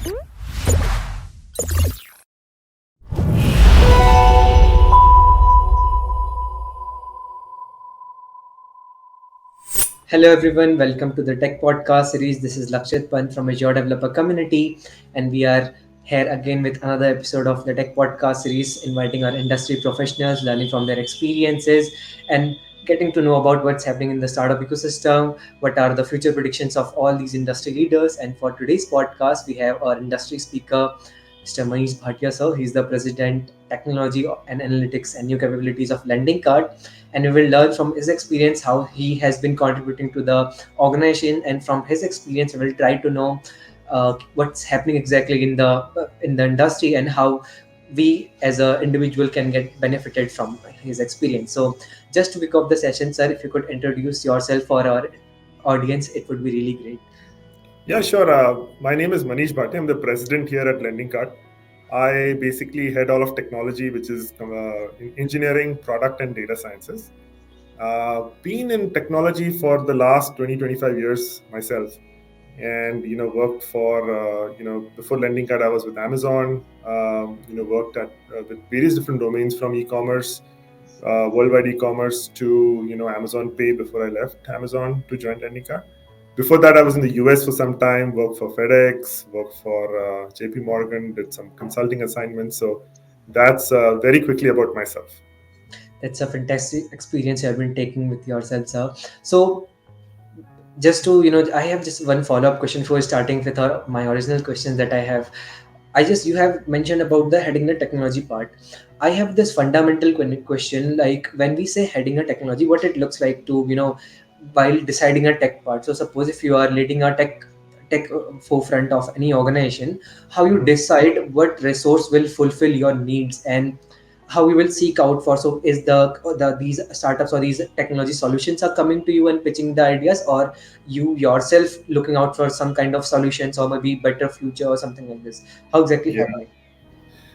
Hello everyone, welcome to the Tech Podcast series. This is Lakshit Pant from Azure Developer Community, and we are here again with another episode of the Tech Podcast series, inviting our industry professionals, learning from their experiences, and getting to know about what's happening in the startup ecosystem, what are the future predictions of all these industry leaders. And for today's podcast, we have our industry speaker, Mr. Manish Bhatia, sir. He's the President, Technology and Analytics and New Capabilities of LendingKart, and we will learn from his experience how he has been contributing to the organization, and from his experience we will try to know what's happening exactly in the industry, and how we as an individual can get benefited from his experience. So just to kick off the session, sir, if you could introduce yourself for our audience, it would be really great. Yeah, sure. My name is Manish Bhatia. I'm the president here at LendingKart. I basically head all of technology, which is in engineering, product, and data sciences. Been in technology for the last 20, 25 years myself. And, worked for, before LendingKart, I was with Amazon, worked at with various different domains from e-commerce, worldwide e-commerce to, Amazon Pay before I left Amazon to join LendingKart. Before that, I was in the US for some time, worked for FedEx, worked for JP Morgan, did some consulting assignments. So that's very quickly about myself. That's a fantastic experience you have been taking with yourself, sir. So just to I have just one follow-up question before starting with my original questions that I have. You have mentioned about the heading the technology part. I have this fundamental question, like when we say heading a technology, what it looks like to while deciding a tech part. So suppose if you are leading a tech forefront of any organization, how you decide what resource will fulfill your needs, and how we will seek out for. So is these startups or these technology solutions are coming to you and pitching the ideas, or you yourself looking out for some kind of solutions or maybe better future or something like this? How exactly Yeah. happening?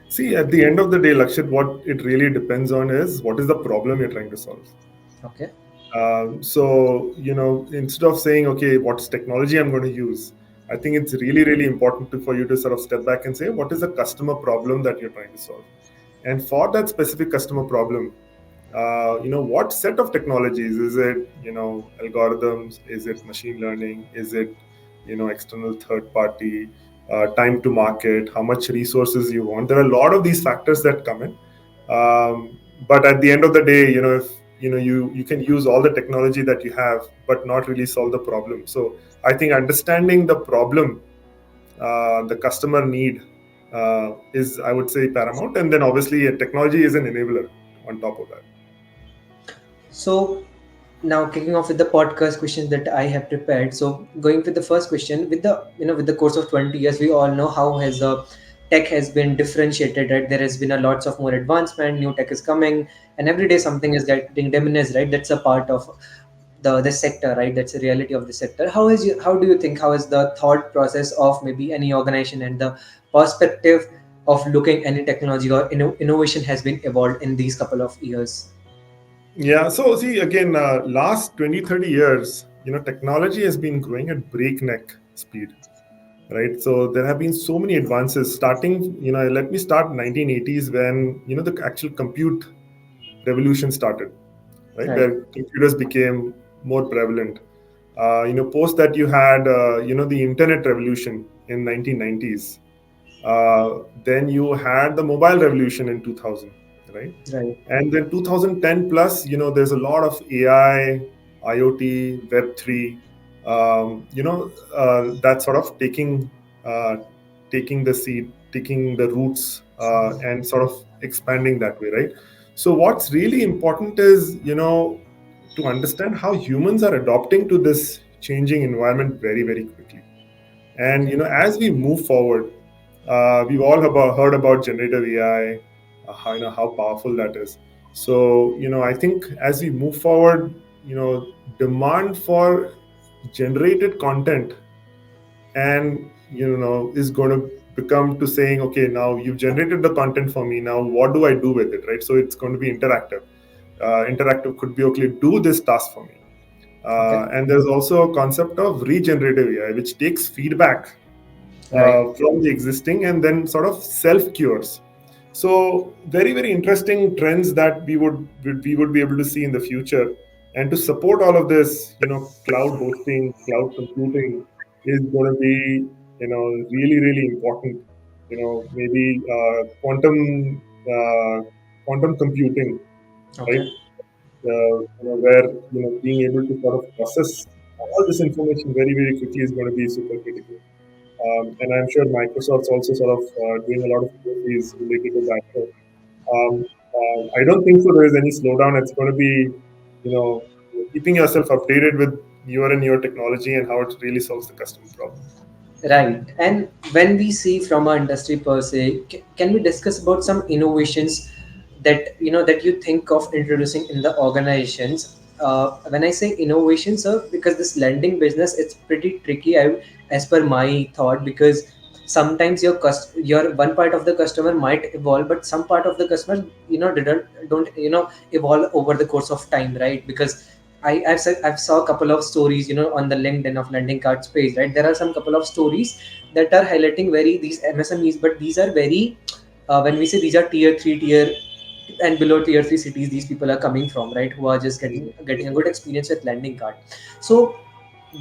See, at the end of the day, Lakshit, what it really depends on is what is the problem you're trying to solve. Okay. So, instead of saying, okay, what's technology I'm going to use, I think it's really, really important for you to sort of step back and say, what is the customer problem that you're trying to solve? And for that specific customer problem, what set of technologies is it? Algorithms? Is it machine learning? Is it, external third party? Time to market? How much resources you want? There are a lot of these factors that come in. But at the end of the day, if you can use all the technology that you have, but not really solve the problem. So I think understanding the problem, the customer need, is, I would say, paramount. And then obviously technology is an enabler on top of that. So now kicking off with the podcast questions that I have prepared. So going with the first question, with the course of 20 years, we all know how has the tech has been differentiated, right? There has been a lots of more advancement, new tech is coming, and every day something is getting diminished, right? That's a part of the sector, right? That's a reality of the sector. How do you think, how is the thought process of maybe any organization and the perspective of looking any technology or innovation has been evolved in these couple of years? Yeah. So see, again, last 20, 30 years, technology has been growing at breakneck speed, right? So there have been so many advances starting, let me start 1980s when, the actual compute revolution started, right? Right. Where computers became more prevalent. Post that you had, the internet revolution in 1990s. Then you had the mobile revolution in 2000, right? Right. And then 2010 plus, there's a lot of AI, IoT, Web3, that sort of taking the seed, taking the roots, and sort of expanding that way, right? So what's really important is, to understand how humans are adopting to this changing environment very, very quickly. And Okay. as we move forward, we've all heard about generative AI, how how powerful that is. So I think as we move forward, demand for generated content and is going to become to saying, okay, now you've generated the content for me. Now what do I do with it, right? So it's going to be interactive. Interactive could be, okay, do this task for me. Okay. And there's also a concept of regenerative AI, which takes feedback Right. from the existing and then sort of self cures. So very very interesting trends that we would be able to see in the future. And to support all of this, cloud hosting, cloud computing is going to be really really important. Maybe quantum computing, right? Okay. Where being able to sort of process all this information very very quickly is going to be super critical. And I'm sure Microsoft's also sort of doing a lot of POCs related to that. So I don't think so there is any slowdown. It's going to be, keeping yourself updated with newer and newer technology and how it really solves the customer problem. Right. And when we see from our industry per se, can we discuss about some innovations that that you think of introducing in the organizations? When I say innovation, sir, because this lending business, it's pretty tricky. As per my thought, because sometimes your one part of the customer might evolve, but some part of the customer didn't don't evolve over the course of time, right? Because I've saw a couple of stories, on the LinkedIn of LendingKart's page, right? There are some couple of stories that are highlighting very these MSMEs, but these are very, when we say these are tier three, tier and below tier three cities, these people are coming from, right? Who are just getting a good experience with LendingKart. So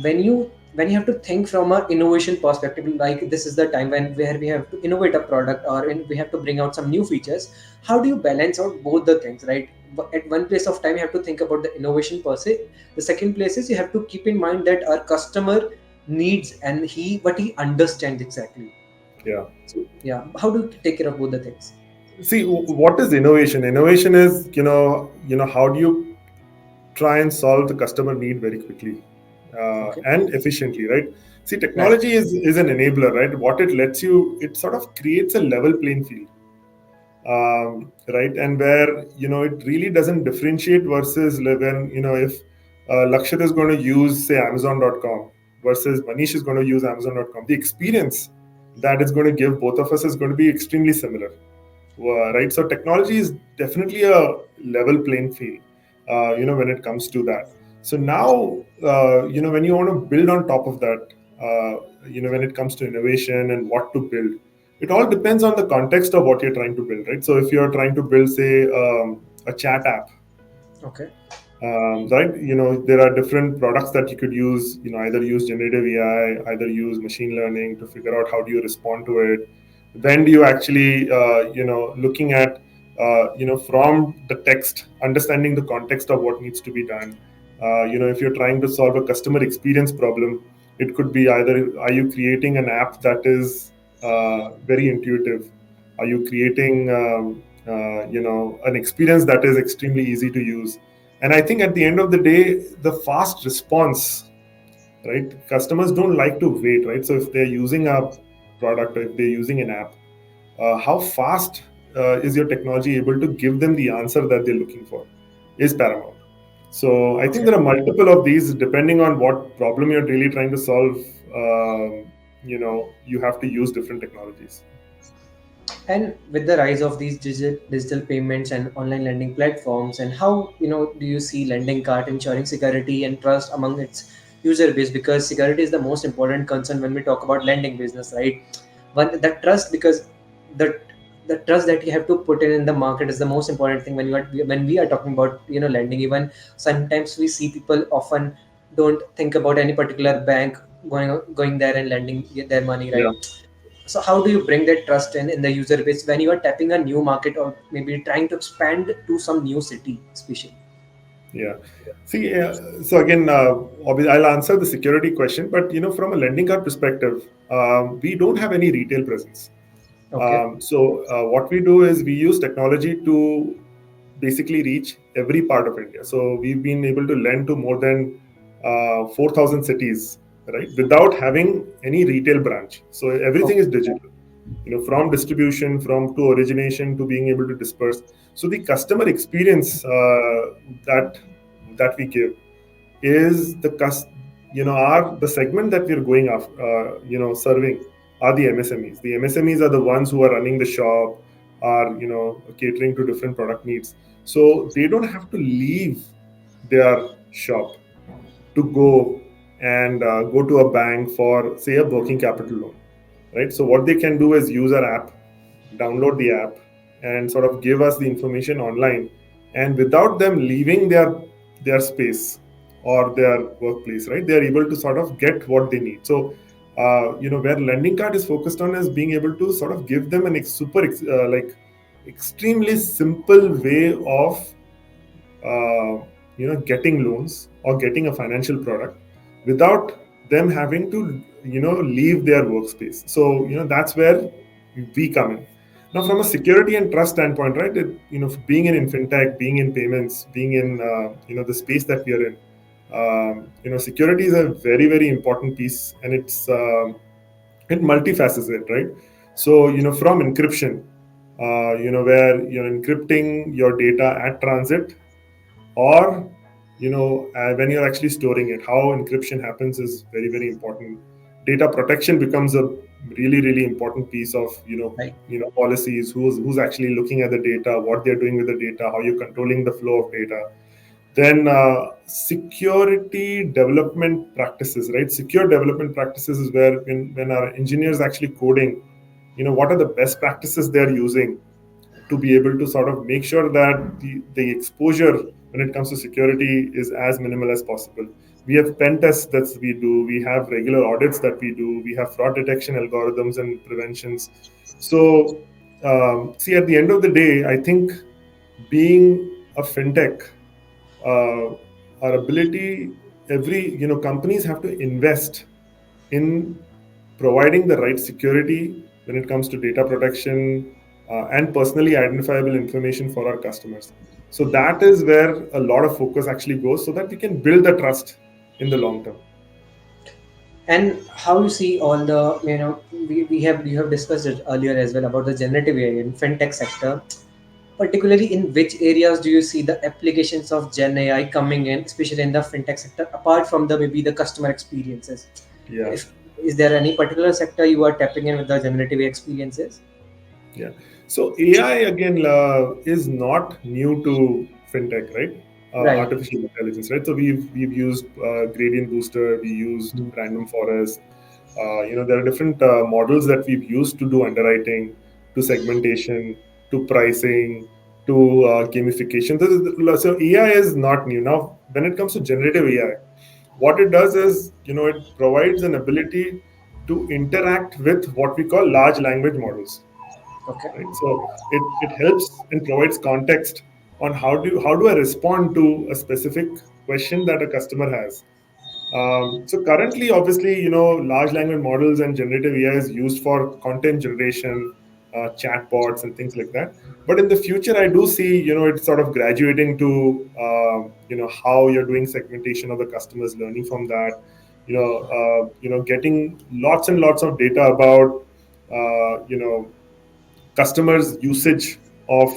when you have to think from a innovation perspective, like this is the time where we have to innovate a product, or we have to bring out some new features. How do you balance out both the things, right? At one place of time you have to think about the innovation per se. The second place is you have to keep in mind that our customer needs and he understands exactly. Yeah. So yeah, how do you take care of both the things? See, what is innovation? Innovation is, how do you try and solve the customer need very quickly Okay. and efficiently, right? See, Right. technology is an enabler, right? What it lets you, it sort of creates a level playing field, right? And where it really doesn't differentiate versus when if Lakshit is going to use say Amazon.com versus Manish is going to use Amazon.com, the experience that it's going to give both of us is going to be extremely similar, right? So technology is definitely a level playing field, when it comes to that. So now, when you want to build on top of that, when it comes to innovation and what to build, it all depends on the context of what you're trying to build, right? So if you're trying to build, say, a chat app, Okay. right? There are different products that you could use. Either use generative AI, either use machine learning to figure out how do you respond to it. When do you actually, looking at, from the text, understanding the context of what needs to be done. If you're trying to solve a customer experience problem, it could be either are you creating an app that is very intuitive? Are you creating, an experience that is extremely easy to use? And I think at the end of the day, the fast response, right? Customers don't like to wait, right? So if they're using a product or if they're using an app, how fast is your technology able to give them the answer that they're looking for is paramount. So I think Okay. there are multiple of these depending on what problem you're really trying to solve. You have to use different technologies. And with the rise of these digital payments and online lending platforms, and how do you see lending card ensuring security and trust among its user base? Because security is the most important concern when we talk about lending business, right? One, the trust, because the the trust that you have to put in the market is the most important thing when we are talking about lending. Even sometimes we see people often don't think about any particular bank, going there and lending their money, Yeah. right? So how do you bring that trust in the user base when you are tapping a new market, or maybe trying to expand to some new city especially? Yeah. See, so again, obviously, I'll answer the security question, but from a lending card perspective, we don't have any retail presence. Okay. So what we do is we use technology to basically reach every part of India. So we've been able to lend to more than 4,000 cities, right, without having any retail branch. So everything Okay. is digital. From distribution, from to origination to being able to disperse. So the customer experience that that we give is are the segment that we're going after, serving are the MSMEs. The MSMEs are the ones who are running the shop, are catering to different product needs. So they don't have to leave their shop to go and go to a bank for say a working capital loan. right? So what they can do is use our app, download the app, and sort of give us the information online, and without them leaving their space or their workplace, right? They are able to sort of get what they need. So where lending card is focused on is being able to sort of give them an extremely simple way of getting loans or getting a financial product without them having to leave their workspace. So that's where we come in. Now from a security and trust standpoint, right, being in fintech, being in payments, being in the space that we are in, security is a very very important piece, and it multifaceted, right? So from encryption, where you're encrypting your data at transit, or when you're actually storing it, how encryption happens is very very important. Data protection becomes a really really important piece of Right. policies, who's actually looking at the data, what they're doing with the data, how you're controlling the flow of data. Then security development practices, right? Secure development practices is where when our engineers actually coding, what are the best practices they're using to be able to sort of make sure that the exposure when it comes to security is as minimal as possible. We have pen tests that we do, we have regular audits that we do, we have fraud detection algorithms and preventions. So, see, at the end of the day, I think being a fintech, uh, our ability, companies have to invest in providing the right security when it comes to data protection and personally identifiable information for our customers. So that is where a lot of focus actually goes, so that we can build the trust in the long term. And how you see all the, we have discussed it earlier as well about the generative AI in fintech sector. Particularly, in which areas do you see the applications of Gen AI coming in, especially in the fintech sector, apart from the maybe the customer experiences? Yeah. If is there any particular sector you are tapping in with the generative AI experiences? Yeah. So AI again is not new to fintech, right? Right. Artificial intelligence, right? So we've used gradient booster, we used Mhm. random forest. There are different models that we've used to do underwriting, to segmentation, to pricing, to gamification. So AI is not new. Now, when it comes to generative AI, what it does is, it provides an ability to interact with what we call large language models, Okay. right? So it helps and provides context on how do I respond to a specific question that a customer has. So currently, obviously, large language models and generative AI is used for content generation, chatbots, and things like that. But in the future, I do see, it's sort of graduating to, how you're doing segmentation of the customers, learning from that, getting lots and lots of data about, customers' usage of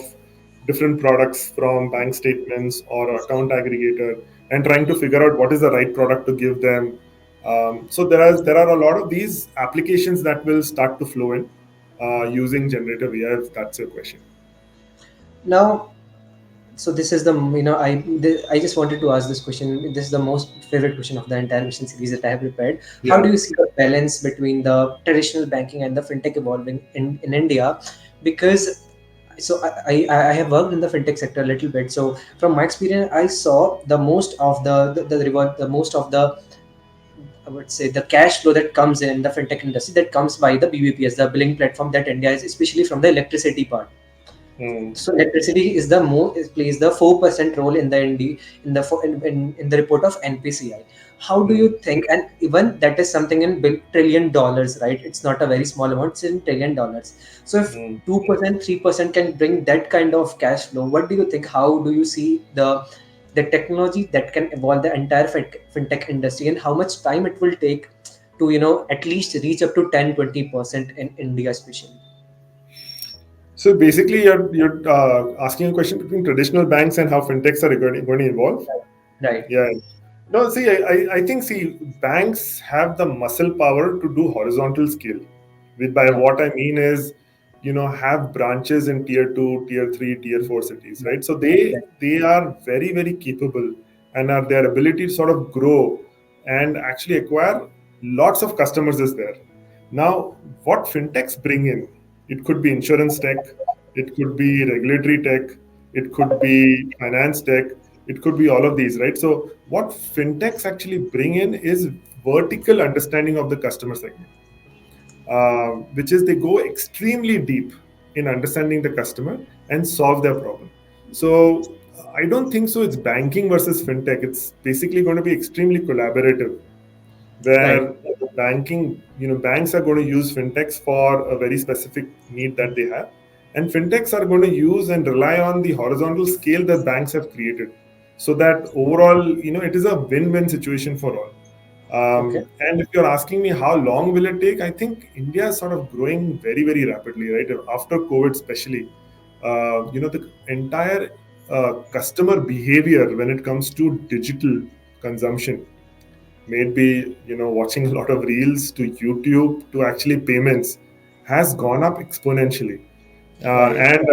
different products from bank statements or account aggregator, and trying to figure out what is the right product to give them. So there are a lot of these applications that will start to flow in using generative AI, if that's your question. Now, so this is the, I just wanted to ask this question. This is the most favorite question of the entire mission series that I have prepared. How Yeah. do you see the balance between the traditional banking and the fintech evolving in India? Because so I have worked in the fintech sector a little bit. So from my experience, I saw the most of the reward, the most of the, I would say, the cash flow that comes in the fintech industry, that comes by the BBPS, the billing platform that India is, especially from the electricity part. Mm, So electricity is the more, plays the 4% role in the in the in the report of NPCI. How do mm, you think? And even that is something in trillion dollars, right? It's not a very small amount; it's in trillion dollars. So if mm. 2%, 3% can bring that kind of cash flow, what do you think? How do you see the technology that can evolve the entire fintech industry, and how much time it will take to at least reach up to 10-20% in India, especially? So basically, you're asking a question between traditional banks and how fintechs are going to evolve. Right. Yeah. No, see, I think, see, banks have the muscle power to do horizontal scale. By Yeah. what I mean is, have branches in tier two, tier three, tier four cities, right? So they are very, very capable, and are their ability to sort of grow and actually acquire lots of customers is there. Now, what fintechs bring in, it could be insurance tech, it could be regulatory tech, it could be finance tech, it could be all of these, right? So, what fintechs actually bring in is vertical understanding of the customer segment, which is they go extremely deep in understanding the customer and solve their problem. So, I don't think so. It's banking versus fintech. It's basically going to be extremely collaborative Right. where banking, banks are going to use fintechs for a very specific need that they have, and fintechs are going to use and rely on the horizontal scale that banks have created, so that overall, it is a win-win situation for all. Okay. And if you're asking me how long will it take, I think India is sort of growing very, very rapidly, right? After COVID, especially, the entire customer behavior when it comes to digital consumption, maybe watching a lot of reels to YouTube to actually payments, has gone up exponentially. Right. And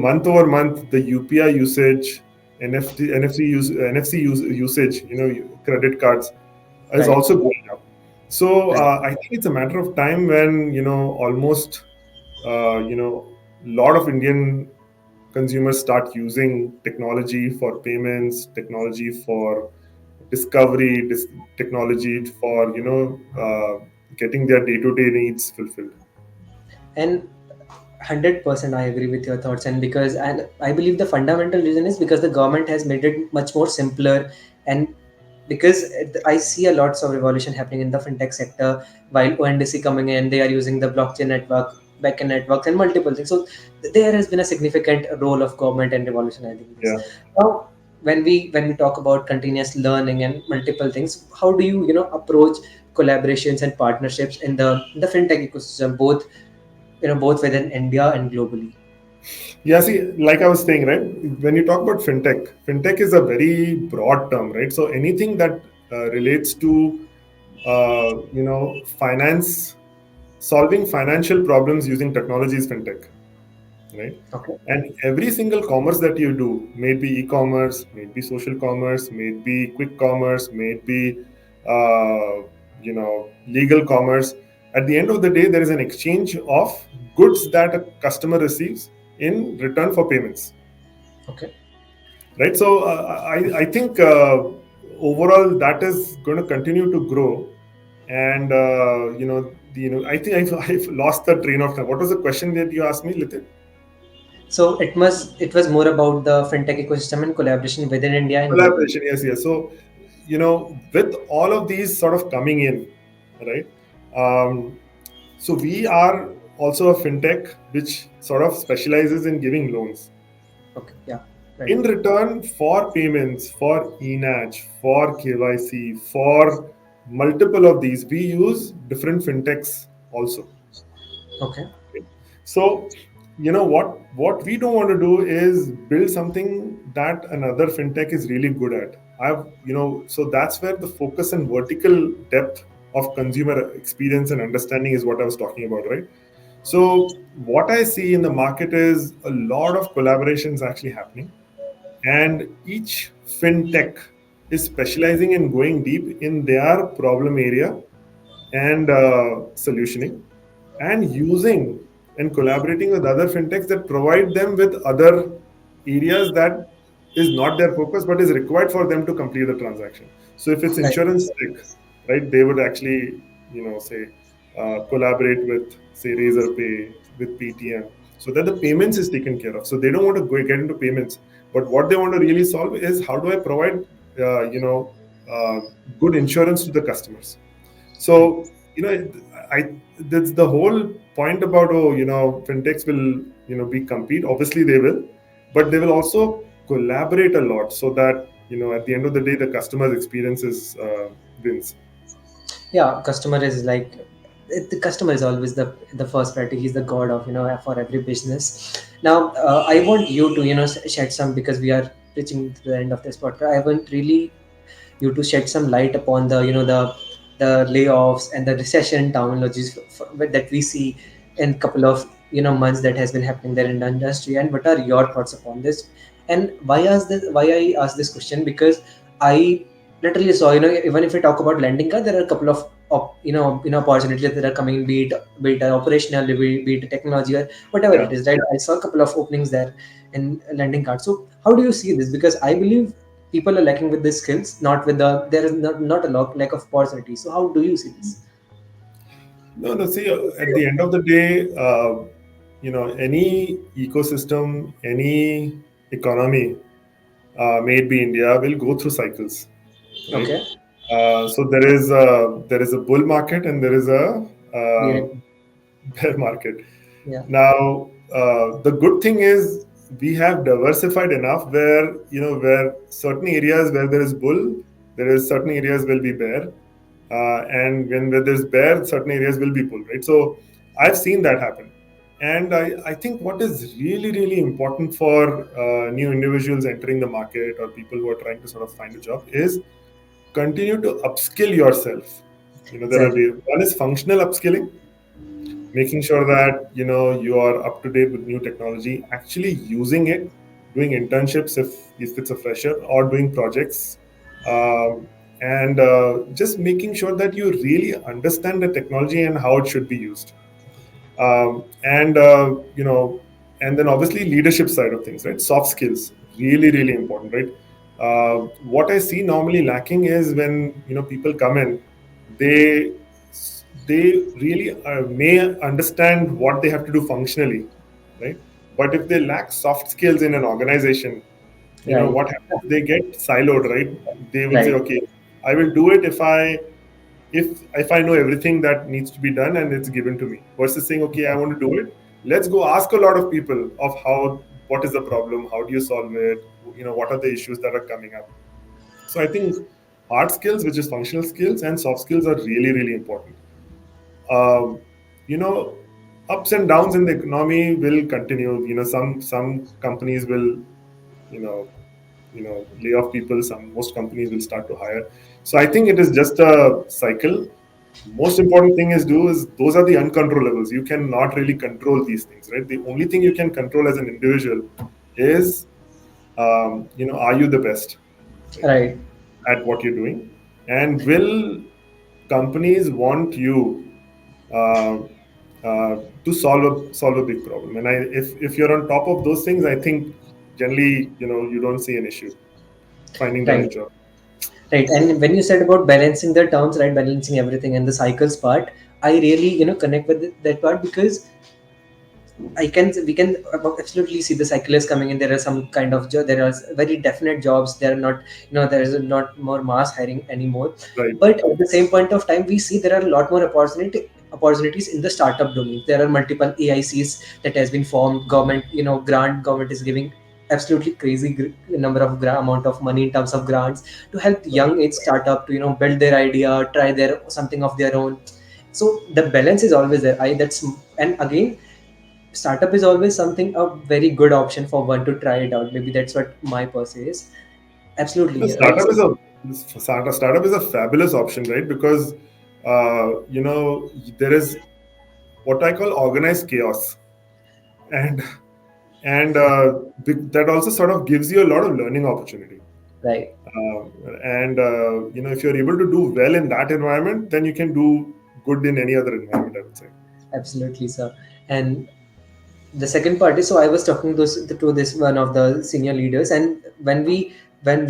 month over month, the UPI usage, usage, credit cards is Right. also going up. So Right. I think it's a matter of time when almost lot of Indian consumers start using technology for payments, technology for discovery, technology for getting their day-to-day needs fulfilled. And 100% I agree with your thoughts, and because, and I believe the fundamental reason is because the government has made it much more simpler, and because I see a lots of revolution happening in the fintech sector. While ONDC coming in, they are using the blockchain network, backend networks, and multiple things. So there has been a significant role of government in revolutionizing this. Yeah. Now, when we talk about continuous learning and multiple things, how do you approach collaborations and partnerships in the fintech ecosystem, both within India and globally? Yeah, see, like I was saying, right? When you talk about fintech is a very broad term, right? So anything that relates to finance, solving financial problems using technology is fintech, right? Okay. And every single commerce that you do, may it be e-commerce, may it be social commerce, may it be quick commerce, may it be legal commerce. At the end of the day, there is an exchange of goods that a customer receives in return for payments, Okay. right? So I think overall that is going to continue to grow, and I think I've lost the train of thought. What was the question that you asked me, Litin? So it was more about the fintech ecosystem and collaboration within India and globally. Collaboration, yes, yes. So, with all of these sort of coming in, right? Um, so we are also a fintech which sort of specializes in giving loans. Okay. Yeah. Right. In return for payments, for eNACH, for KYC, for multiple of these, we use different fintechs also. Okay. So, what we don't want to do is build something that another fintech is really good at. So that's where the focus and vertical depth of consumer experience and understanding is what I was talking about, right? So what I see in the market is a lot of collaborations actually happening, and each fintech is specializing in going deep in their problem area and solutioning, and using and collaborating with other fintechs that provide them with other areas that is not their focus but is required for them to complete the transaction. So if it's Right. insurance tech, right, they would actually say collaborate with, say, Razorpay, with Paytm, so that the payments is taken care of. So they don't want to go get into payments, but what they want to really solve is how do I provide uh, you know uh, good insurance to the customers. Right. So, I that's the whole point about, fintechs will be compete. Obviously, they will, but they will also collaborate a lot so that at the end of the day, the customer's experience is wins. Yeah. Customer is like the customer is always the first priority. He's the god of for every business. Now, I want you to shed some, because we are reaching to the end of this podcast. I want really you to shed some light upon the layoffs and the recession terminologies that we see in couple of months that has been happening there in the industry, and what are your thoughts upon this? And why I ask this question, because I literally saw, even if we talk about lending card, there are a couple of opportunities that are coming, be it operational, be it technology, or whatever Yeah. it is, right? I saw a couple of openings there in lending cards. So how do you see this? Because I believe people are lacking with the skills, not with the there is not a lack of opportunity. So how do you see this? No, no. See, at the end of the day, any ecosystem, any economy, may it be India, will go through cycles, right? Okay. So there is a bull market and there is a Yeah. bear market. Yeah. Now, the good thing is we have diversified enough where where certain areas where there is bull, there is certain areas will be bear, and when where there's bear, certain areas will be bull, right? So I've seen that happen, and I think what is really really important for new individuals entering the market or people who are trying to sort of find a job is continue to upskill yourself. There are Exactly. one is functional upskilling, making sure that you are up to date with new technology, actually using it, doing internships if it's a fresher, or doing projects, and just making sure that you really understand the technology and how it should be used. And and then obviously leadership side of things, right? Soft skills, really really important, right? What I see normally lacking is when people come in, they they really may understand what they have to do functionally, right? But if they lack soft skills in an organization, Right. what happens, they get siloed, right? They will say, Right. okay, I will do it if I know everything that needs to be done and it's given to me, versus saying, okay, I want to do it. Let's go ask a lot of people of what is the problem, how do you solve it, what are the issues that are coming up. So I think hard skills, which is functional skills, and soft skills are really really important. Um, you know, Ups and downs in the economy will continue. Some companies will you know lay off people. Most companies will start to hire. So I think it is just a cycle. Most important thing is those are the uncontrollables. You cannot really control these things, right? The only thing you can control as an individual is are you the best, right, Right. at what you're doing, and will companies want you uh, to solve a big problem. And if you're on top of those things, I think generally you don't see an issue finding the right Right. job. Right. And when you said about balancing the terms, right, balancing everything and the cycles part, I really, connect with that part because we can absolutely see the cycle is coming in. There are some kind of there are very definite jobs. There are not, there is not more mass hiring anymore. Right. But at the same point of time, we see there are a lot more opportunities in the startup domain. There are multiple AICs that has been formed. Government, government is giving absolutely crazy number of amount of money in terms of grants to help young age startup to build their idea, try their something of their own. So the balance is always there. I that's And again, startup is always something a very good option for one to try it out. Maybe that's what my per se is. The Absolutely right. startup is startup is a fabulous option, right? Because there is what I call organized chaos, and that also sort of gives you a lot of learning opportunity. Right. Uh, and if you're able to do well in that environment, then you can do good in any other environment, I would say. Absolutely, sir. And the second part is, so I was talking to this one of the senior leaders, and when we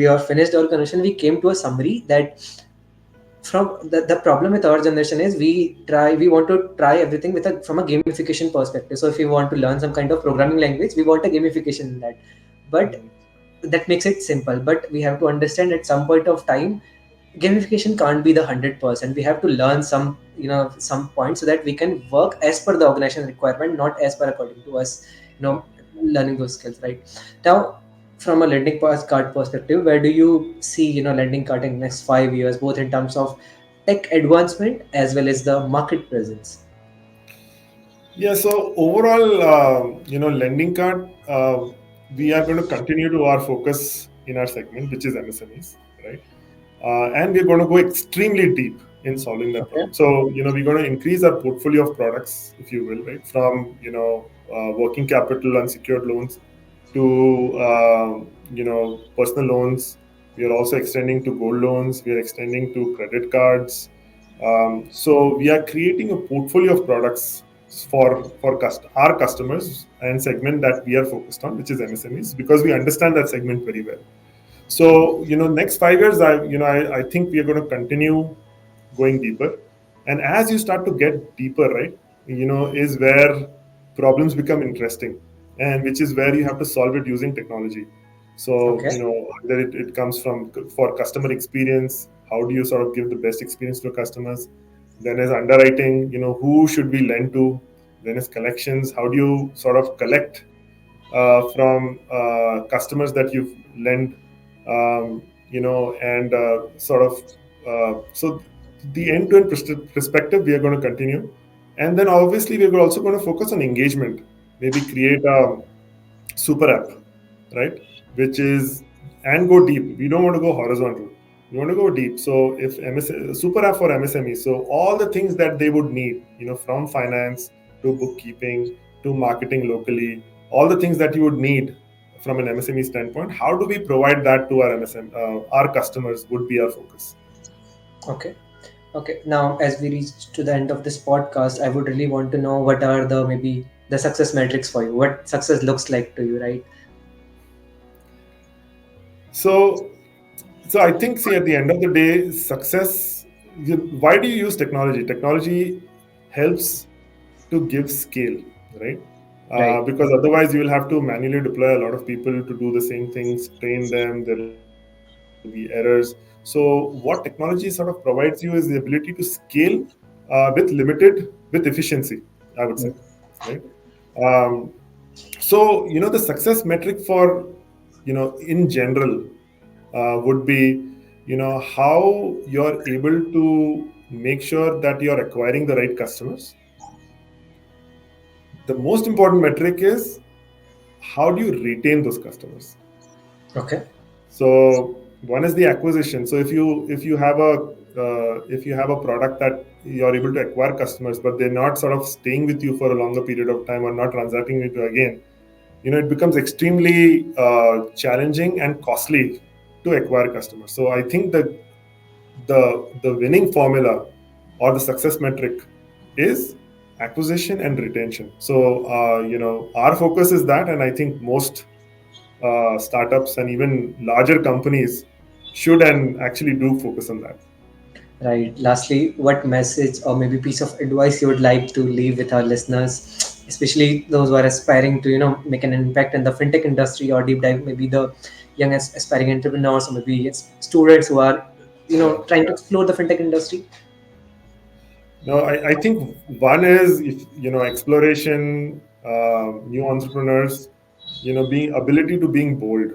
are finished our conversation, we came to a summary that from the problem with our generation is we want to try everything from a gamification perspective. So if we want to learn some kind of programming language, we want a gamification in that. But Mhm. that makes it simple, but we have to understand at some point of time gamification can't be the 100%. We have to learn some points so that we can work as per the organization requirement, not as per according to us, you Yeah. know learning those skills, right? Now, from a lending card perspective, where do you see lending card in next 5 years, both in terms of tech advancement as well as the market presence? Yeah. So overall, lending card, we are going to continue to our focus in our segment, which is MSMEs, right? And we're going to go extremely deep in solving that Okay. problem. So, we're going to increase our portfolio of products, if you will, right? From, working capital, unsecured loans to, personal loans. We are also extending to gold loans. We are extending to credit cards. So we are creating a portfolio of products our customers and segment that we are focused on, which is MSMEs, because we understand that segment very well. So, next 5 years, I think we are going to continue going deeper. And as you start to get deeper, right, is where problems become interesting, and which is where you have to solve it using technology. So, Okay. whether it comes from for customer experience, how do you sort of give the best experience to customers? Then is underwriting, who should we lend to? Then is collections, how do you sort of collect from customers that you've lent, and sort of so the end-to-end perspective we are going to continue, and then obviously we're also going to focus on engagement. Maybe create a super app, right? Which is and go deep. We don't want to go horizontal. We want to go deep. So if super app for MSME, so all the things that they would need, from finance to bookkeeping to marketing locally, all the things that you would need from an MSME standpoint, how do we provide that to our our customers would be our focus. Okay. Okay. Now, as we reach to the end of this podcast, I would really want to know what are the maybe the success metrics for you. What success looks like to you, right? So So I think, see, at the end of the day, success. Why do you use technology? Technology helps to give scale, right? Right. Because otherwise, you will have to manually deploy a lot of people to do the same things, train them. There will be errors. So what technology sort of provides you is the ability to scale with efficiency. I would say, Mm. right? Um, so the success metric for in general would be how you're able to make sure that you're acquiring the right customers. The most important metric is how do you retain those customers. Okay. So one is the acquisition. So if you have a product that you're able to acquire customers, but they're not sort of staying with you for a longer period of time or not transacting with you again, it becomes extremely challenging and costly to acquire customers. So I think that the winning formula or the success metric is acquisition and retention. So our focus is that, and I think most startups and even larger companies should and actually do focus on that. Right. Lastly, what message or maybe piece of advice you would like to leave with our listeners, especially those who are aspiring to, make an impact in the fintech industry or deep dive, maybe the young aspiring entrepreneurs or maybe it's students who are, Yeah, trying to yeah. explore the fintech industry. No, I think one is, if exploration, new entrepreneurs, being ability to being bold,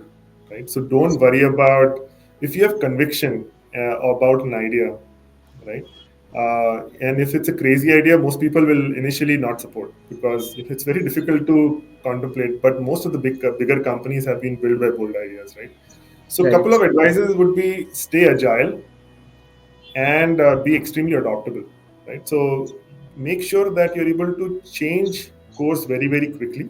right? So don't worry about if you have conviction about an idea, right? And if it's a crazy idea, most people will initially not support because it's very difficult to contemplate. But most of the bigger companies have been built by bold ideas, right? So a couple Right. of advices would be stay agile and be extremely adaptable, right? So make sure that you're able to change course very, very quickly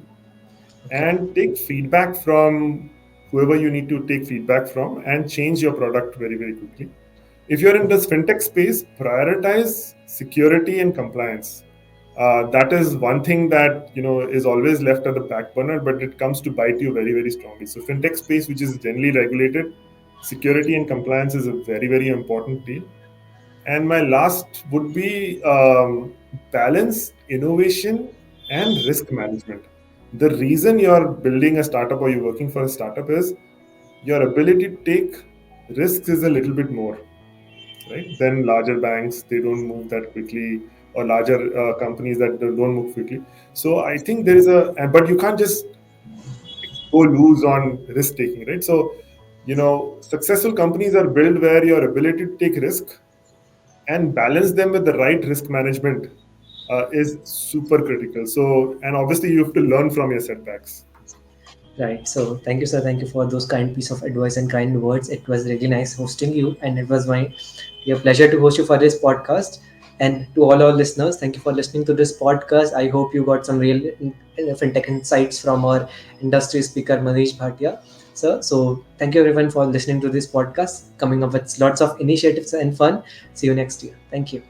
Okay. and take feedback from whoever you need to take feedback from and change your product very, very quickly. If you're in this fintech space, prioritize security and compliance. That is one thing that is always left at the back burner, but it comes to bite you very, very strongly. So fintech space, which is generally regulated, security and compliance is a very, very important deal. And my last would be balance innovation and risk management. The reason you're building a startup or you're working for a startup is your ability to take risks is a little bit more, right? Then larger banks, they don't move that quickly, or larger companies that don't move quickly. So I think there is but you can't just go loose on risk taking, right? So, successful companies are built where your ability to take risk and balance them with the right risk management is super critical. So, and obviously, you have to learn from your setbacks. Right. So thank you, sir. Thank you for those kind piece of advice and kind words. It was really nice hosting you, and it was my dear pleasure to host you for this podcast. And to all our listeners, thank you for listening to this podcast. I hope you got some real fintech insights from our industry speaker Manish Bhatia, sir. So thank you everyone for listening to this podcast. Coming up with lots of initiatives and fun. See you next year. Thank you.